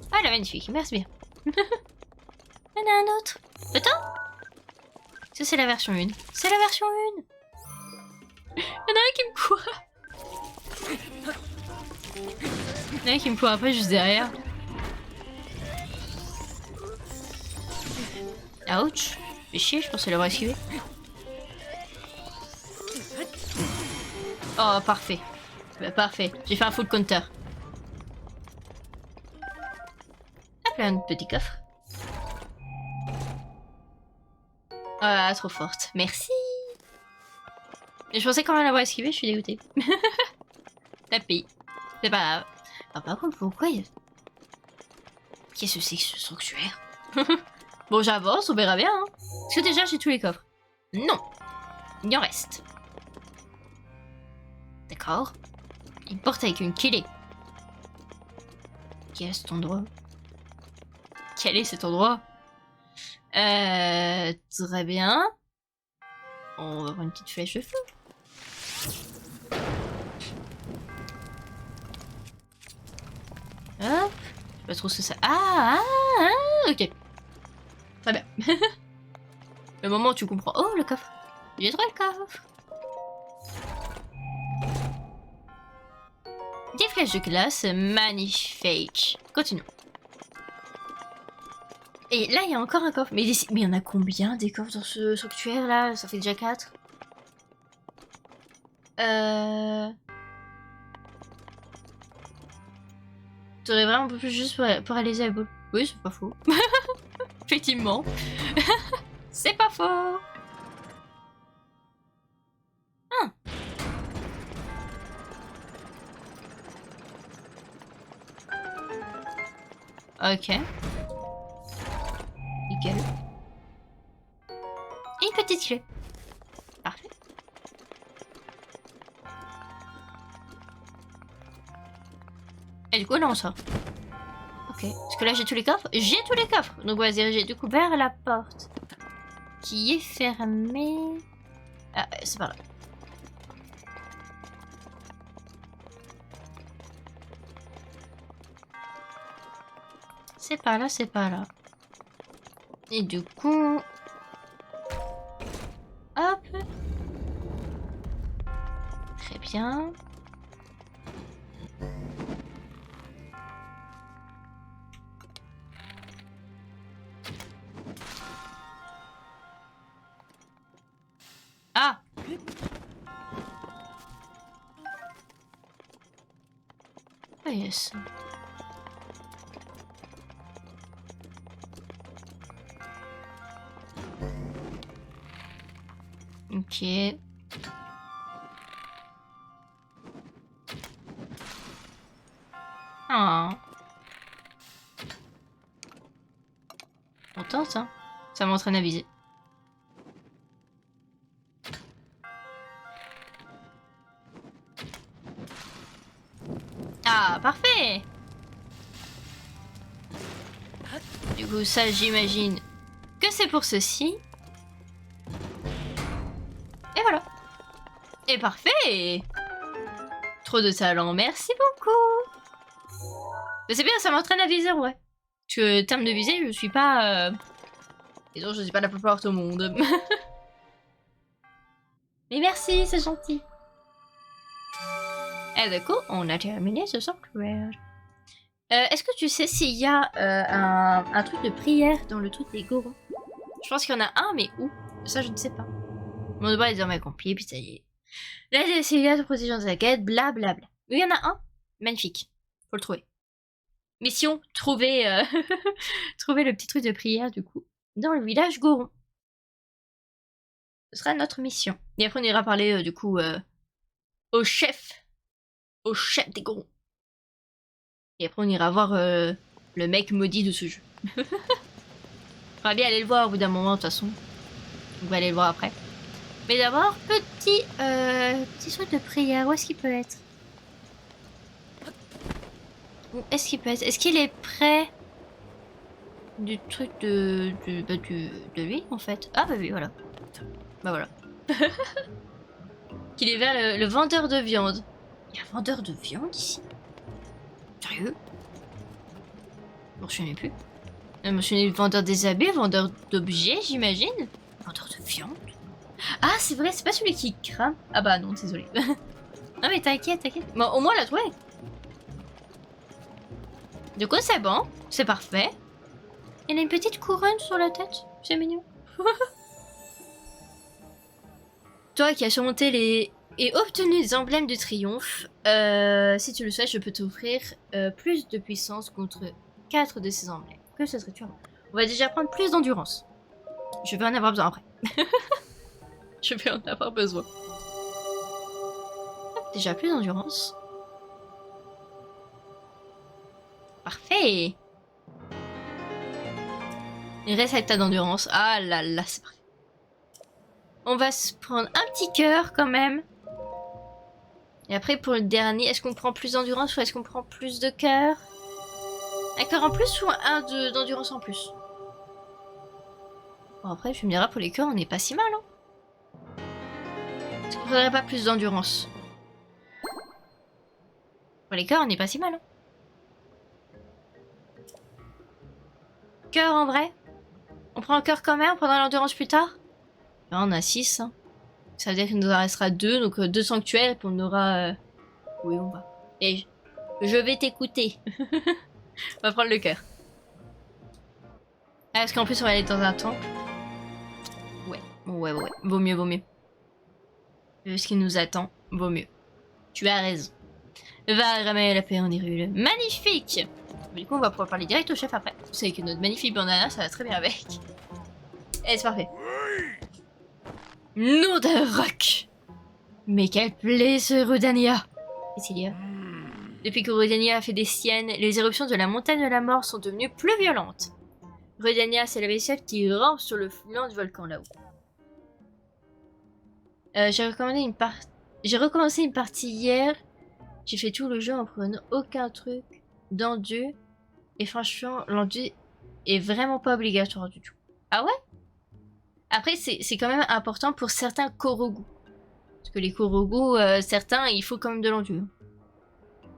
S1: Voilà, magnifique. Merci bien. Il y en a un autre. Attends! Ça, c'est la version 1. C'est la version 1! Il y en a un qui me court! Il y en a un qui me court après juste derrière. Ouch! Fais chier, je pensais l'avoir esquivé. Oh, parfait. Bah, parfait. J'ai fait un full counter. Hop là, un petit coffre. Ah, trop forte. Merci! Et je pensais quand même l'avoir esquivé, je suis dégoûtée. Tapis. C'est pas grave. Ah, par contre, pourquoi il y a... Qu'est-ce que c'est que ce sanctuaire? Bon, j'avance, on verra bien. Hein. Est-ce que déjà j'ai tous les coffres? Non. Il en reste. D'accord. Une porte avec une clé. Quel est cet endroit? Quel est cet endroit? Très bien. On va prendre une petite flèche de feu. Hop. Je sais pas trop ce que ça... ok. Très bien. Le moment où tu comprends... Oh, le coffre. J'ai trouvé le coffre. Des flèches de glace, magnifique. Continuons. Et là, il y a encore un coffre. Mais il y en a combien des coffres dans ce sanctuaire là? Ça fait déjà 4. T'aurais vraiment un peu plus juste pour aller à la boule. Oui, c'est pas faux. Effectivement. C'est pas faux. Ah. Ok. Nickel. Et une petite clé. Parfait. Et du coup, là, on sort. Ok. Parce que là, j'ai tous les coffres. J'ai tous les coffres. Donc, on va se diriger du coup vers la porte. Qui est fermée. Ah, c'est par là. C'est pas là, c'est pas là. Et du coup... Hop. Très bien. Ah! Ah yes. Ok. Ah. On tente, hein. Ça m'entraîne à viser. Ah, parfait! Du coup, ça, j'imagine que c'est pour ceci. Et voilà. Et parfait! Trop de talent, merci beaucoup! Mais c'est bien, ça m'entraîne à viser, ouais. Parce que, terme de visée, je suis pas... Disons, je suis pas la plus forte au monde. Mais merci, c'est gentil. Et du coup, on a terminé ce sanctuaire. Est-ce que tu sais s'il y a un truc de prière dans le truc des gorons? Je pense qu'il y en a un, mais où? Ça, je ne sais pas. Mon devoir est désormais accompli, puis ça y est. La Célia de protéger de la quête, blablabla. Il y en a un. Magnifique. Faut le trouver. Mission, trouver, trouver le petit truc de prière, du coup, dans le village goron. Ce sera notre mission. Et après, on ira parler, du coup, au chef des gorons. Et après, on ira voir le mec maudit de ce jeu. On va bien aller le voir au bout d'un moment, de toute façon. On va aller le voir après. Mais d'abord, petit truc de prière. Où est-ce qu'il peut être? Où est-ce qu'il peut être? Est-ce qu'il est près du truc de lui, en fait? Ah bah oui, voilà. Bah voilà. Qu'il est vers le vendeur de viande. Il y a un vendeur de viande ici? Sérieux? Je me souviens plus. Je me souviens du vendeur des habits, vendeur d'objets, j'imagine. Vendeur de viande? Ah, c'est vrai, c'est pas celui qui crame. Ah bah non, désolé. Non mais t'inquiète, t'inquiète. Bon, au moins on l'a trouvé. Du coup, c'est bon. C'est parfait. Il a une petite couronne sur la tête. C'est mignon. Toi qui as surmonté les... et obtenu des emblèmes de triomphe, si tu le souhaites, je peux t'offrir plus de puissance contre 4 de ces emblèmes. Que ce serait tu? On va déjà prendre plus d'endurance. Je vais en avoir besoin après. Je vais en avoir besoin. Hop, déjà plus d'endurance. Parfait. Il reste avec ta d'endurance. Ah là là, c'est parfait. On va se prendre un petit cœur quand même. Et après pour le dernier, est-ce qu'on prend plus d'endurance ou est-ce qu'on prend plus de cœur? Un cœur en plus ou un d'endurance en plus? Bon après, je me dirai pour les cœurs, on n'est pas si mal. Hein. Est-ce qu'on faudrait pas plus d'endurance? Pour les cœurs, on n'est pas si mal. Hein. Cœur en vrai? On prend un cœur quand même, on prendra l'endurance plus tard? Là, on a 6. Hein. Ça veut dire qu'il nous en restera 2, donc 2 sanctuaires et puis on aura... Oui, on va. Et je vais t'écouter. On va prendre le cœur. Ah, parce qu'en plus on va aller dans un temple. Ouais. Vaut mieux, vaut mieux. Vu ce qui nous attend, vaut mieux. Tu as raison. Va ramener la paix en Hyrule. Magnifique! Du coup, on va pouvoir parler direct au chef après. Vous savez que notre magnifique bandana, ça va très bien avec. Et c'est parfait. Nom de roc! Mais quelle plaie ce Rudania! Qu'est-ce qu'il y a? Depuis que Rudania a fait des siennes, les éruptions de la montagne de la mort sont devenues plus violentes. Rudania, c'est la vaisselle qui rampe sur le flanc du volcan là-haut. J'ai recommencé une partie hier. J'ai fait tout le jeu en prenant aucun truc d'enduit. Et franchement, l'enduit est vraiment pas obligatoire du tout. Ah ouais? Après, c'est quand même important pour certains Korogu. Parce que les Korogu, certains, il faut quand même de l'enduit.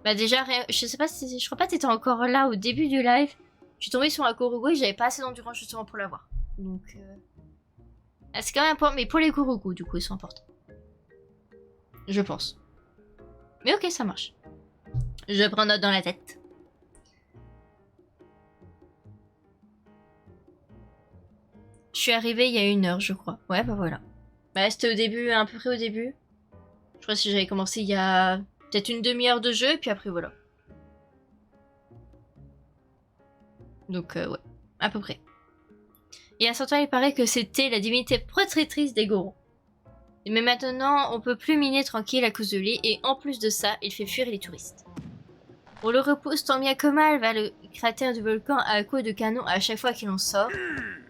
S1: Bah déjà, je sais pas si... Je crois pas que t'étais encore là au début du live. Je suis tombée sur un Korogu et j'avais pas assez d'endurance justement pour l'avoir. Donc... c'est quand même important. Mais pour les Korogu, du coup, ils sont importants. Je pense. Mais ok, ça marche. Je prends note dans la tête. Je suis arrivée il y a 1 heure, je crois. Ouais, bah voilà. Bah c'était au début, à peu près au début. Je crois que j'avais commencé il y a peut-être une demi-heure de jeu, et puis après voilà. Donc ouais, à peu près. Et à ce temps, il paraît que c'était la divinité protectrice des Gorons. Mais maintenant, on peut plus miner tranquille à cause de lui, et en plus de ça, il fait fuir les touristes. On le repousse tant bien que mal vers le cratère du volcan à coups de canon à chaque fois qu'il en sort,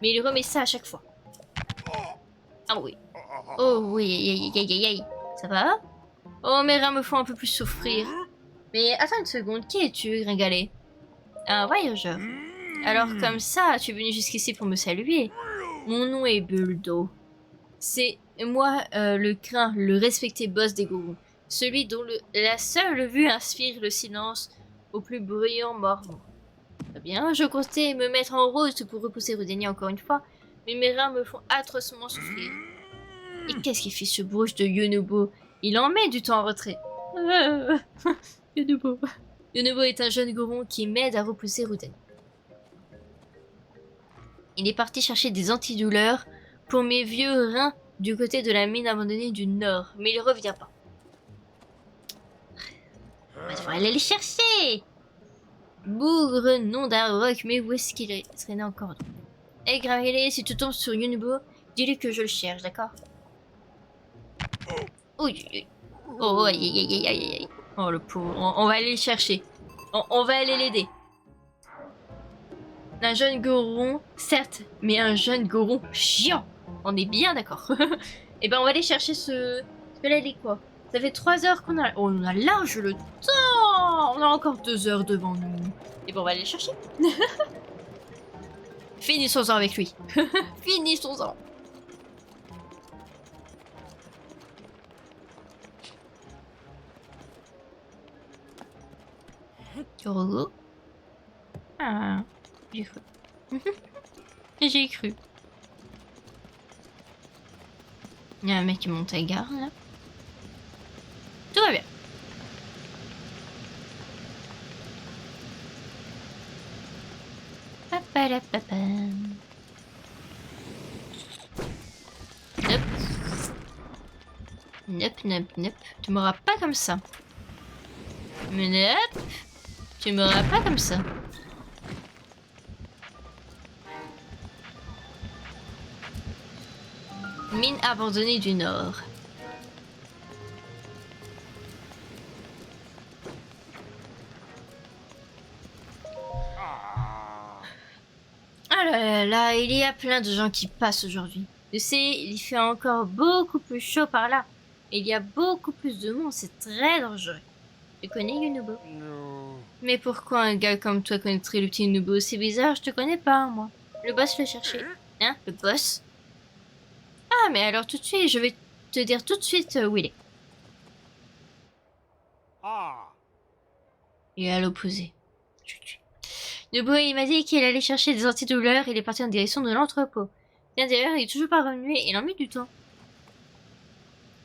S1: mais il remet ça à chaque fois. Ah oui. Oh oui, aïe. Ça va? Oh, mes reins me font un peu plus souffrir. Mais attends une seconde, qui es-tu, Gringalet? Un voyageur. Alors comme ça, tu es venu jusqu'ici pour me saluer. Mon nom est Buldo. C'est moi, le craint, le respecté boss des Gorons. Celui dont la seule vue inspire le silence au plus bruyant mormon. Très bien, je comptais me mettre en route pour repousser Rudania encore une fois, mais mes reins me font atrocement souffrir. Et qu'est-ce qu'il fait ce bouge de Yunobo? Il en met du temps en retrait. Yunobo. Yunobo est un jeune Goron qui m'aide à repousser Rudania. Il est parti chercher des antidouleurs pour mes vieux reins du côté de la mine abandonnée du nord, mais il revient pas. On va devoir aller les chercher. Bougre, nom d'un roc, mais où est-ce qu'il traînait encore? Hey Gravélé, si tu tombes sur Yunobo, dis-lui que je le cherche, d'accord? Oh, aïe. Oh le pauvre, on va aller le chercher. On va aller l'aider. Un jeune goron, certes, mais un jeune goron chiant. On est bien d'accord. Et ben on va aller chercher ce... Parce que là il est quoi? Ça fait 3 heures qu'on a... Oh, on a large le temps. On a encore 2 heures devant nous. Et ben on va aller le chercher. Finissons-en avec lui. Finissons-en. Korogo. Ah, j'ai cru. J'ai cru. Il y a un mec qui monte à gare là. Tout va bien. Papalapapam. Nop. Nop, nop, nop. Tu m'auras pas comme ça. Nop. Tu m'auras pas comme ça. Mine abandonnée du Nord. Ah là là là, il y a plein de gens qui passent aujourd'hui. Tu sais, il fait encore beaucoup plus chaud par là. Il y a beaucoup plus de monde, c'est très dangereux. Tu connais Yunobo?
S2: Non.
S1: Mais pourquoi un gars comme toi connaîtrait le petit Yunobo? C'est bizarre, je te connais pas, moi. Le boss le cherchait. Hein? Le boss? Ah, mais alors tout de suite, je vais te dire tout de suite où il est.
S2: Ah.
S1: Il est à l'opposé. Yunobo, il m'a dit qu'il allait chercher des antidouleurs et il est parti en direction de l'entrepôt. Bien d'ailleurs, il est toujours pas revenu et il en met du temps.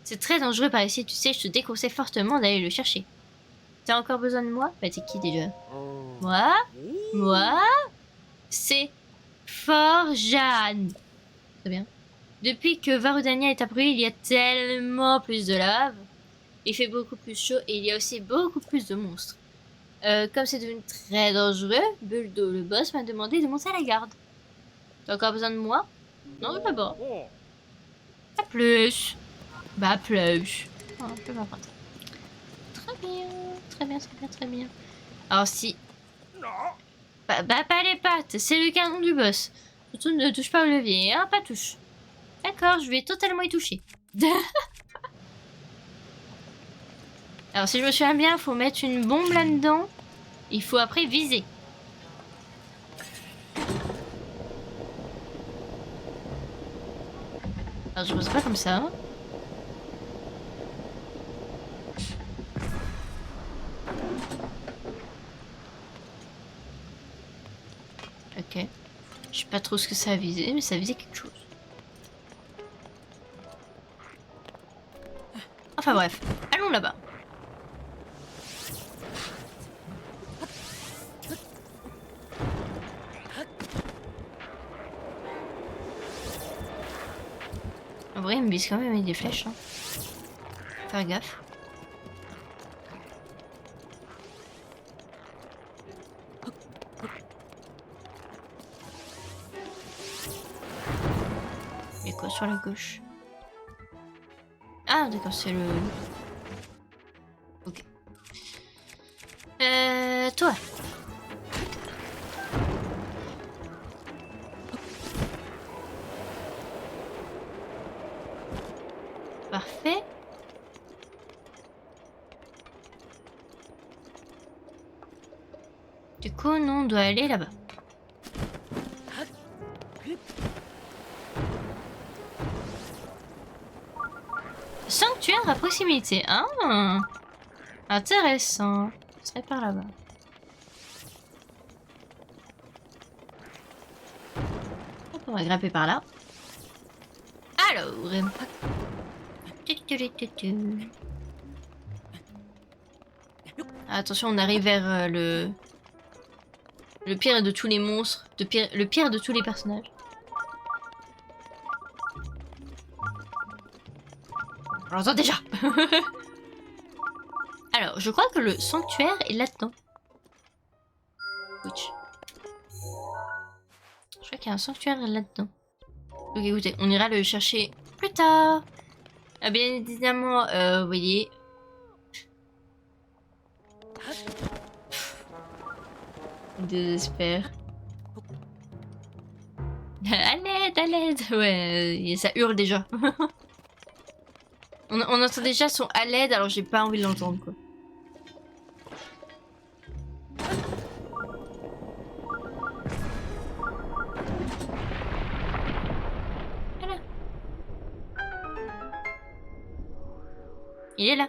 S1: C'est très dangereux par ici, tu sais, je te déconseille fortement d'aller le chercher. T'as encore besoin de moi? Bah t'es qui déjà?
S2: Oh.
S1: Moi? Moi? C'est Forjan. Très bien. Depuis que Varudania est apparu, il y a tellement plus de lave. Il fait beaucoup plus chaud et il y a aussi beaucoup plus de monstres. Comme c'est devenu très dangereux, Buldo, le boss, m'a demandé de monter à la garde. T'as encore besoin de moi? Non, d'abord.
S2: Oh.
S1: À plus. Bah plus. Oh, je vais pas prendre. Très bien, très bien, très bien, très bien. Alors si...
S2: Non.
S1: Bah pas les pattes, c'est le canon du boss. Surtout ne touche pas au levier, hein, pas touche. D'accord, je vais totalement y toucher. Alors si je me souviens bien, faut mettre une bombe là-dedans. Il faut après viser. Alors je pose pas comme ça. Ok. Je sais pas trop ce que ça a visé, mais ça a visé quelque chose. Enfin bref, allons là-bas. En vrai, il me vise quand même avec des flèches. Hein. Faire gaffe. Il y a quoi sur la gauche? Ah d'accord, c'est le... Ok. Toi. Parfait. Du coup, nous, on doit aller là-bas. Sanctuaire à proximité. Ah, intéressant. Ce serait par là-bas. Hop, on va grimper par là. Alors. Attention, on arrive vers le pire de tous les monstres, le pire de tous les personnages. J'entends déjà. Alors, je crois que le sanctuaire est là-dedans. Ouch. Je crois qu'il y a un sanctuaire là-dedans. Donc écoutez, on ira le chercher plus tard. Ah, bien évidemment, vous voyez. Il désespère. À l'aide, à l'aide. Ouais, ça hurle déjà. On entend déjà son à l'aide, alors j'ai pas envie de l'entendre, quoi. Voilà. Il est là.